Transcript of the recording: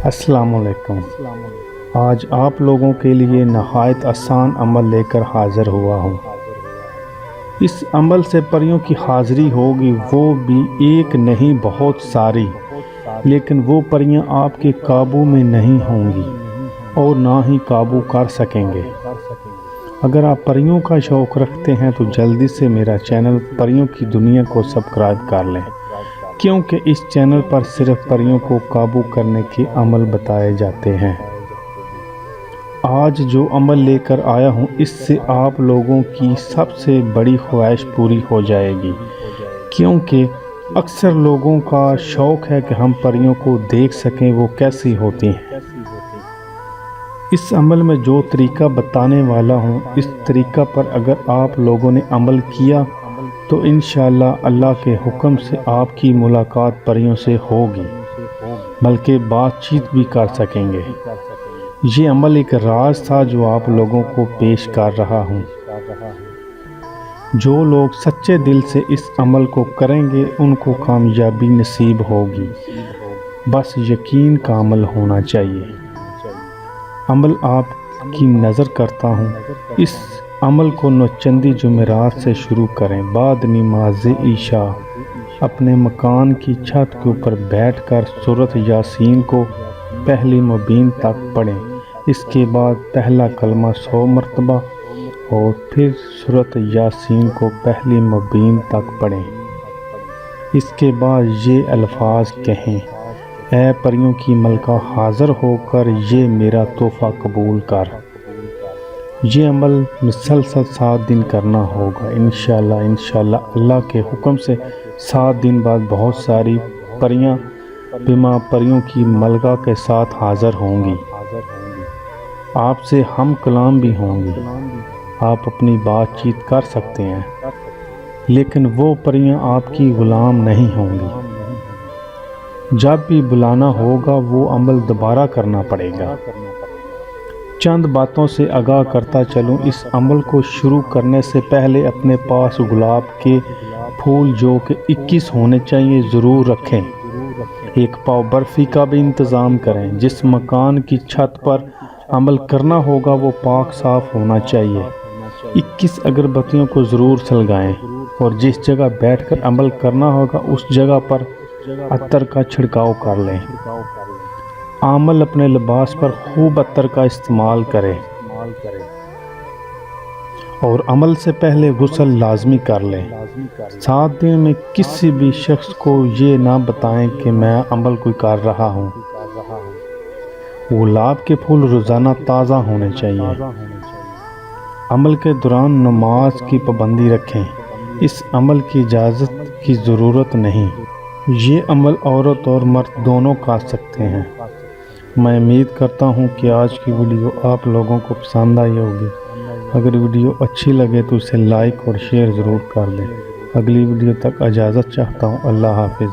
السلام علیکم۔ آج آپ لوگوں کے لیے نہایت آسان عمل لے کر حاضر ہوا ہوں۔ اس عمل سے پریوں کی حاضری ہوگی، وہ بھی ایک نہیں بہت ساری، لیکن وہ پریاں آپ کے قابو میں نہیں ہوں گی اور نہ ہی قابو کر سکیں گے۔ اگر آپ پریوں کا شوق رکھتے ہیں تو جلدی سے میرا چینل پریوں کی دنیا کو سبسکرائب کر لیں، کیونکہ اس چینل پر صرف پریوں کو قابو کرنے کے عمل بتائے جاتے ہیں۔ آج جو عمل لے کر آیا ہوں، اس سے آپ لوگوں کی سب سے بڑی خواہش پوری ہو جائے گی، کیونکہ اکثر لوگوں کا شوق ہے کہ ہم پریوں کو دیکھ سکیں وہ کیسی ہوتی ہیں۔ اس عمل میں جو طریقہ بتانے والا ہوں، اس طریقہ پر اگر آپ لوگوں نے عمل کیا تو انشاءاللہ اللہ کے حکم سے آپ کی ملاقات پریوں سے ہوگی، بلکہ بات چیت بھی کر سکیں گے۔ یہ عمل ایک راز تھا جو آپ لوگوں کو پیش کر رہا ہوں۔ جو لوگ سچے دل سے اس عمل کو کریں گے ان کو کامیابی نصیب ہوگی، بس یقین کا عمل ہونا چاہیے۔ عمل آپ کی نظر کرتا ہوں۔ اس عمل کو نوچندی جمعرات سے شروع کریں۔ بعد نماز عشاء اپنے مکان کی چھت کے اوپر بیٹھ کر سورۃ یاسین کو پہلی مبین تک پڑھیں۔ اس کے بعد پہلا کلمہ 100 مرتبہ اور پھر سورۃ یاسین کو پہلی مبین تک پڑھیں۔ اس کے بعد یہ الفاظ کہیں: اے پریوں کی ملکہ، حاضر ہو کر یہ میرا تحفہ قبول کر۔ یہ عمل مسلسل 7 دن کرنا ہوگا۔ انشاءاللہ اللہ کے حکم سے 7 دن بعد بہت ساری پریاں پریوں کی ملکہ کے ساتھ حاضر ہوں گی۔ آپ سے ہم کلام بھی ہوں گی، آپ اپنی بات چیت کر سکتے ہیں، لیکن وہ پریاں آپ کی غلام نہیں ہوں گی۔ جب بھی بلانا ہوگا وہ عمل دوبارہ کرنا پڑے گا۔ چند باتوں سے آگاہ کرتا چلوں، اس عمل کو شروع کرنے سے پہلے اپنے پاس گلاب کے پھول جو کہ 21 ہونے چاہیے ضرور رکھیں۔ ایک پاؤ برفی کا بھی انتظام کریں۔ جس مکان کی چھت پر عمل کرنا ہوگا وہ پاک صاف ہونا چاہیے۔ 21 اگربتیوں کو ضرور سلگائیں اور جس جگہ بیٹھ کر عمل کرنا ہوگا اس جگہ پر عطر کا چھڑکاؤ کر لیں۔ عامل اپنے لباس پر خوب عطر کا استعمال کرے اور عمل سے پہلے غسل لازمی کر لیں۔ 7 دن میں کسی بھی شخص کو یہ نہ بتائیں کہ میں عمل کوئی کر رہا ہوں۔ گلاب کے پھول روزانہ تازہ ہونے چاہیے۔ عمل کے دوران نماز کی پابندی رکھیں۔ اس عمل کی اجازت کی ضرورت نہیں۔ یہ عمل عورت اور مرد دونوں کر سکتے ہیں۔ میں امید کرتا ہوں کہ آج کی ویڈیو آپ لوگوں کو پسند آئی ہوگی۔ اگر ویڈیو اچھی لگے تو اسے لائک اور شیئر ضرور کر دیں۔ اگلی ویڈیو تک اجازت چاہتا ہوں۔ اللہ حافظ۔